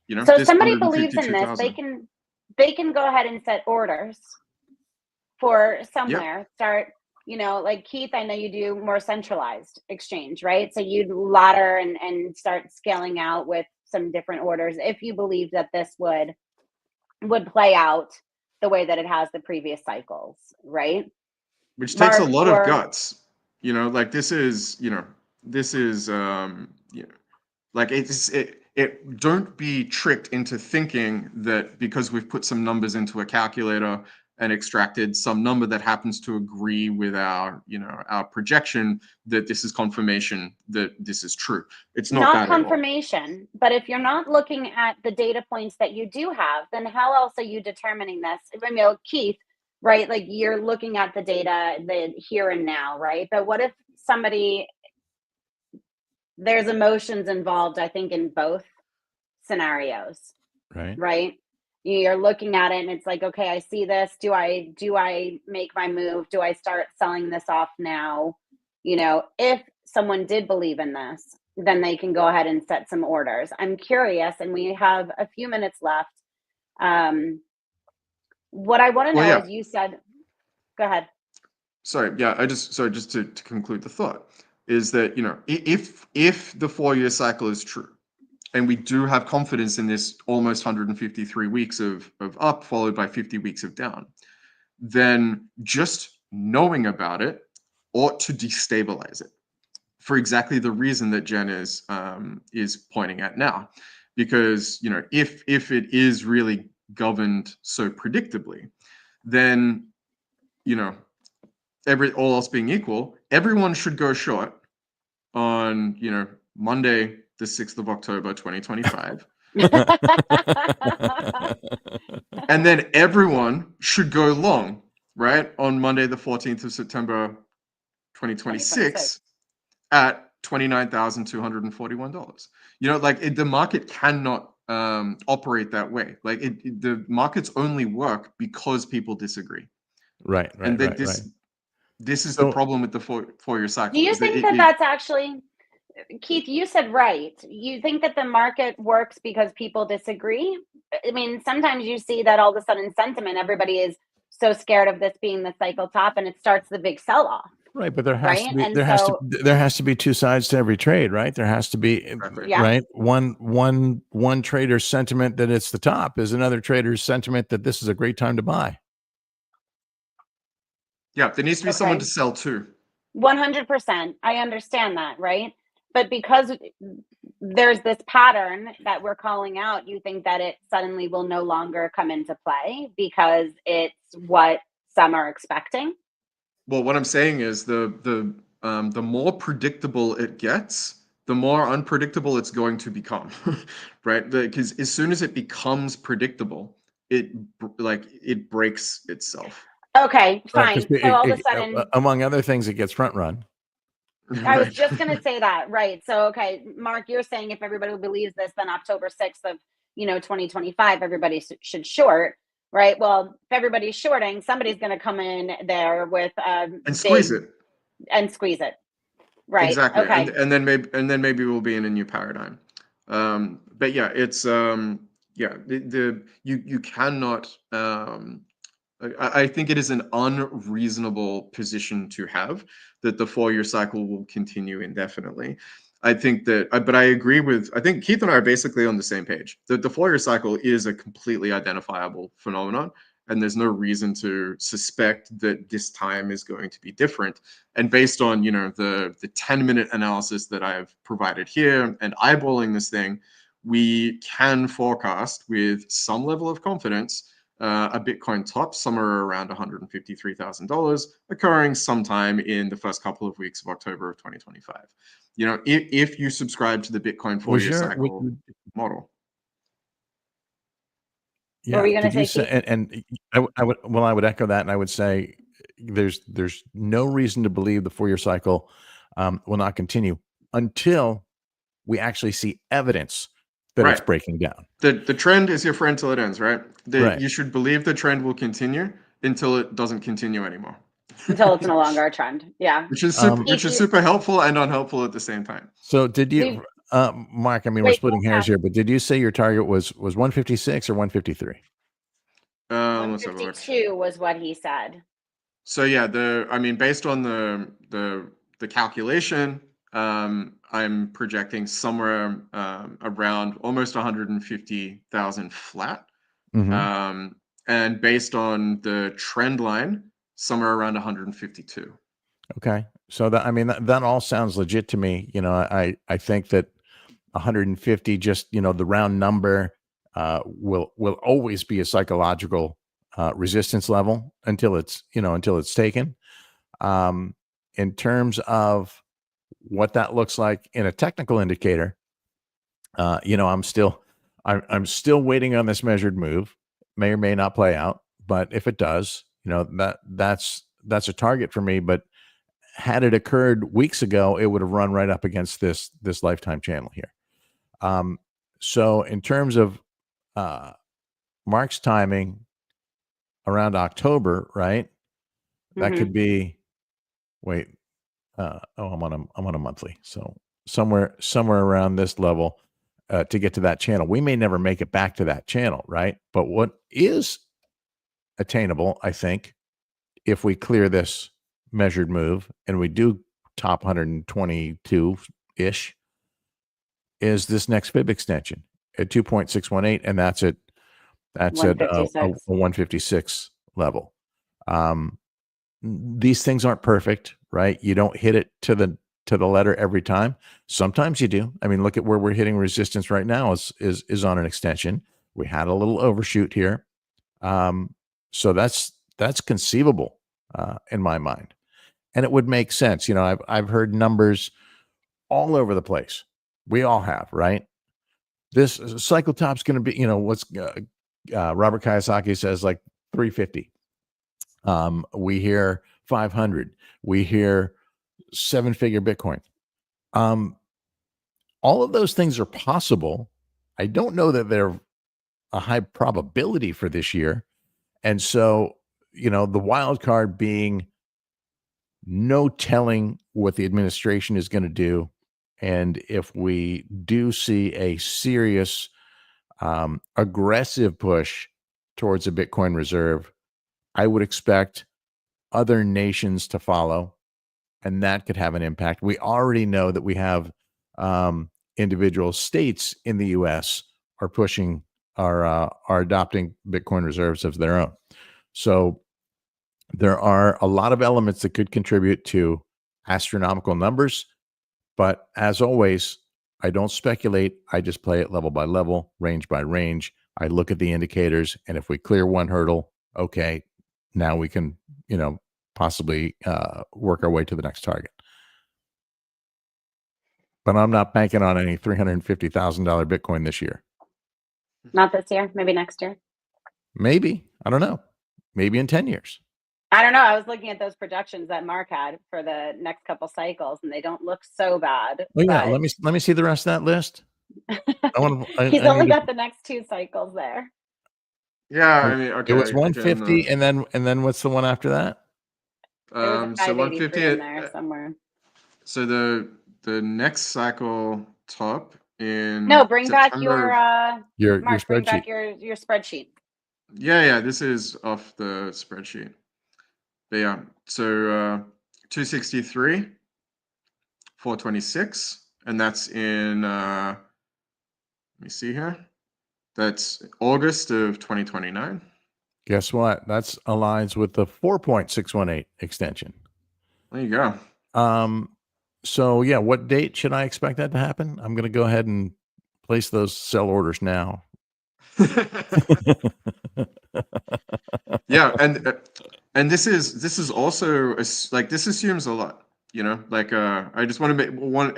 You know, so this somebody believes in this, they can go ahead and set orders for somewhere. Yep. Start, you know, like Keith, I know you do more centralized exchange, right? So you'd ladder and start scaling out with some different orders if you believe that this would play out the way that it has the previous cycles, right? Which takes a Mark, lot of guts, you know, like this is, you know, like don't be tricked into thinking that because we've put some numbers into a calculator and extracted some number that happens to agree with our, you know, our projection, that this is confirmation that this is true. It's not that confirmation, but if you're not looking at the data points that you do have, then how else are you determining this? I mean, Keith, right? Like you're looking at the data, the here and now, right? But what if there's emotions involved, I think, in both scenarios, right? You're looking at it and it's like, okay, I see this. Do I make my move? Do I start selling this off now? You know, if someone did believe in this, then they can go ahead and set some orders. I'm curious, and we have a few minutes left. What I want to know is, you said, go ahead. Sorry, yeah, just to conclude the thought is that, you know, if the 4-year cycle is true, and we do have confidence in this almost 153 weeks of up followed by 50 weeks of down, then just knowing about it ought to destabilize it for exactly the reason that Jen is pointing at now. Because, you know, if it is really governed so predictably, then, you know, all else being equal, everyone should go short on, you know, Monday, the 6th of October, 2025. And then everyone should go long, right? On Monday, the 14th of September, 2026 at $29,241. You know, like the market cannot operate that way. Like the markets only work because people disagree. Right. This is the problem with the 4-year cycle. Do you think that's actually, Keith, you said right. You think that the market works because people disagree? I mean, sometimes you see that all of a sudden sentiment, everybody is so scared of this being the cycle top and it starts the big sell-off. Right, but there has to be two sides to every trade, right? There has to be right. One trader's sentiment that it's the top is another trader's sentiment that this is a great time to buy. Yeah, there needs to be someone to sell to. 100%. I understand that, right? But because there's this pattern that we're calling out, you think that it suddenly will no longer come into play because it's what some are expecting? Well, what I'm saying is the more predictable it gets, the more unpredictable it's going to become, right? Because as soon as it becomes predictable, it breaks itself. Okay, fine. Right, so all of a sudden, among other things, it gets front run. I was just going to say that, right? So, okay, Mark, you're saying if everybody believes this, then October 6th of 2025, everybody should short, right? Well, if everybody's shorting, somebody's going to come in there with and squeeze it, right? Exactly. Okay, and then maybe we'll be in a new paradigm. But yeah, it's you cannot. I think it is an unreasonable position to have that the 4-year cycle will continue indefinitely. I think that, but I agree with, I think Keith and I are basically on the same page. The 4-year cycle is a completely identifiable phenomenon, and there's no reason to suspect that this time is going to be different. And based on, the 10-minute analysis that I've provided here and eyeballing this thing, we can forecast with some level of confidence a Bitcoin top somewhere around $153,000 occurring sometime in the first couple of weeks of October of 2025. If you subscribe to the Bitcoin 4-year cycle model. Yeah. What were you going to say? And I would echo that, and I would say there's no reason to believe the 4-year cycle will not continue until we actually see evidence that it's breaking down. The trend is your friend till it ends, right? You should believe the trend will continue until it doesn't continue anymore. Until it's no longer a trend. Yeah. Which is super helpful and unhelpful at the same time. So did you, Mark, I mean, we're splitting hairs here, but did you say your target was 156 or 153? 152 was what he said. So yeah, based on the calculation, I'm projecting somewhere around almost 150,000 flat. Mm-hmm. and based on the trend line, somewhere around 152. Okay. So that, I mean, that all sounds legit to me. You know, I think that 150, just, you know, the round number, will always be a psychological resistance level until it's, you know, until it's taken. In terms of what that looks like in a technical indicator, you know, I'm still waiting on this measured move. May or may not play out, but if it does, you know, that's a target for me. But had it occurred weeks ago, it would have run right up against this lifetime channel here. So in terms of Mark's timing around October, right? That could be, wait, I'm on a monthly. So somewhere around this level, to get to that channel. We may never make it back to that channel, right? But what is attainable, I think, if we clear this measured move and we do top 122-ish, is this next fib extension at 2.618, and that's at a 156 level. These things aren't perfect, right? You don't hit it to the letter every time. Sometimes you do. I mean, look at where we're hitting resistance right now is on an extension. We had a little overshoot here. So that's conceivable in my mind. And it would make sense. You know, I've heard numbers all over the place. We all have, right? This cycle top's going to be, you know, what's Robert Kiyosaki says, like 350. We hear 500. We hear 7-figure Bitcoin. All of those things are possible. I don't know that they're a high probability for this year. And so, you know, the wild card being no telling what the administration is going to do. And if we do see a serious, aggressive push towards a Bitcoin reserve, I would expect other nations to follow, and that could have an impact. We already know that we have individual states in the U.S. are pushing, are adopting Bitcoin reserves of their own. So there are a lot of elements that could contribute to astronomical numbers. But as always, I don't speculate. I just play it level by level, range by range. I look at the indicators, and if we clear one hurdle, okay, now we can, you know, possibly work our way to the next target. But I'm not banking on any $350,000 Bitcoin this year. Not this year, maybe next year. Maybe. I don't know. Maybe in 10 years. I don't know. I was looking at those projections that Mark had for the next couple cycles, and they don't look so bad. Oh yeah, let me see the rest of that list. He's only got the next 2 cycles there. Yeah, I mean, okay. It was 150, and then what's the one after that? There was a 583 in there somewhere. So the next cycle top in bring September, back your Mark, bring spreadsheet. back your spreadsheet. Yeah, this is off the spreadsheet. But yeah, so 263, 426, and that's in let me see here. That's August of 2029. Guess what? That's aligns with the 4.618 extension. There you go. So yeah, what date should I expect that to happen? I'm going to go ahead and place those sell orders now. Yeah, and this is also like, this assumes a lot, you know. Like I just want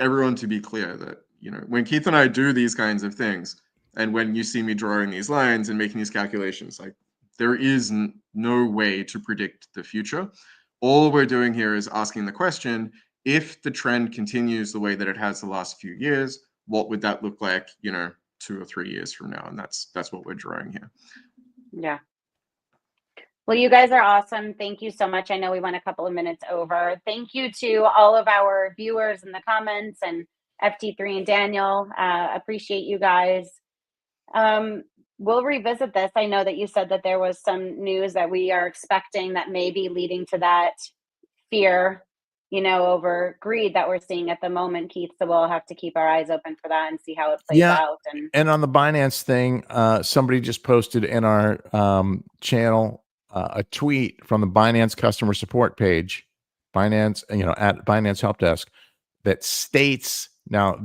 everyone to be clear that, you know, when Keith and I do these kinds of things, and when you see me drawing these lines and making these calculations, like, there is no way to predict the future. All we're doing here is asking the question: if the trend continues the way that it has the last few years, what would that look like, you know, 2 or 3 years from now? And that's what we're drawing here. Yeah. Well, you guys are awesome. Thank you so much. I know we went a couple of minutes over. Thank you to all of our viewers in the comments, and FT3 and Daniel. Appreciate you guys. We'll revisit this. I know that you said that there was some news that we are expecting that may be leading to that fear over greed that we're seeing at the moment, Keith. So we'll have to keep our eyes open for that and see how it plays out. And on the Binance thing, somebody just posted in our channel a tweet from the Binance customer support page, Binance, at Binance Help Desk, that states, now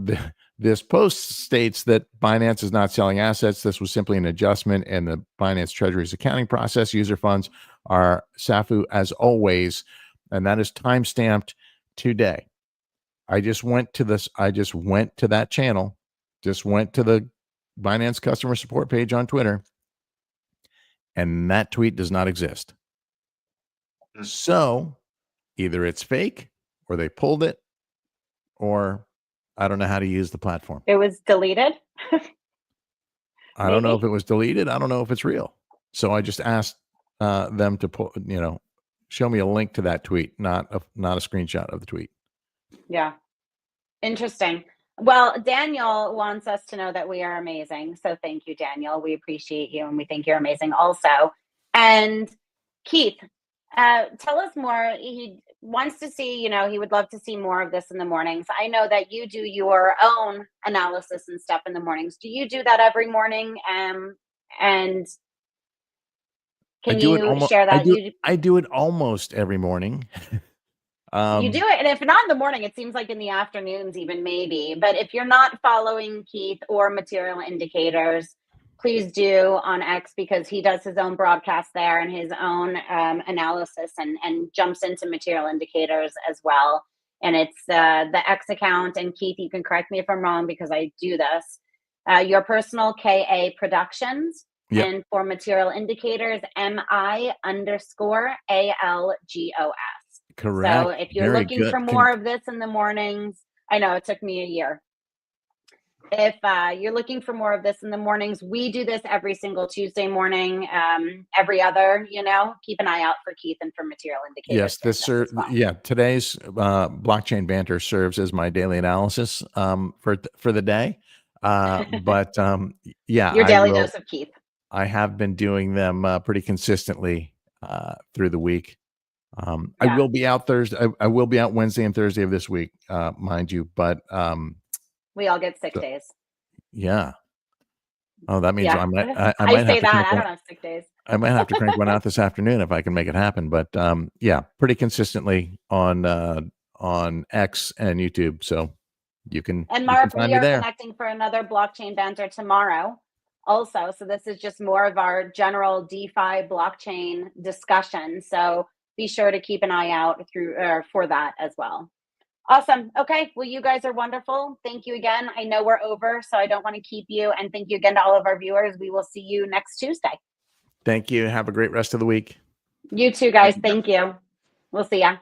this post states that Binance is not selling assets. This was simply an adjustment in the Binance Treasury's accounting process. User funds are SAFU as always, and that is timestamped today. I just went to that channel, just went to the Binance customer support page on Twitter, and that tweet does not exist. So either it's fake or they pulled it, or I don't know how to use the platform. It was deleted. I don't know if it was deleted. I don't know if it's real. So I just asked them to show me a link to that tweet, not a screenshot of the tweet. Yeah. Interesting. Well, Daniel wants us to know that we are amazing. So thank you, Daniel. We appreciate you and we think you're amazing also. And Keith, tell us more. He wants to see, he would love to see more of this in the mornings. I know that you do your own analysis and stuff in the mornings. Do you do that every morning? And can you share that? I do it almost every morning. You do it, and if not in the morning, it seems like in the afternoons even maybe. But if you're not following Keith or Material Indicators, please do on X, because he does his own broadcast there and his own analysis and jumps into Material Indicators as well. And it's the X account. And Keith, you can correct me if I'm wrong because I do this. Your personal KA Productions. Yep. And for Material Indicators, MI_ALGOS. Correct. So if you're looking for more of this in the mornings, I know it took me a year. If you're looking for more of this in the mornings, we do this every single Tuesday morning, every other, keep an eye out for Keith and for Material Indicators. Yes, today's blockchain banter serves as my daily analysis for the day. But your daily dose of Keith. I have been doing them pretty consistently through the week. I will be out Thursday. I will be out Wednesday and Thursday of this week, mind you. But we all get sick days. Yeah. Oh, that means I might. I say that I don't have sick days. I might have to crank one out this afternoon if I can make it happen. But pretty consistently on X and YouTube. So you can. And Mark, we are connecting for another blockchain banter tomorrow. Also, so this is just more of our general DeFi blockchain discussion. So be sure to keep an eye out for that as well. Awesome. Okay. Well, you guys are wonderful. Thank you again. I know we're over, so I don't want to keep you. And thank you again to all of our viewers. We will see you next Tuesday. Thank you. Have a great rest of the week. You too, guys. Thank you. We'll see ya.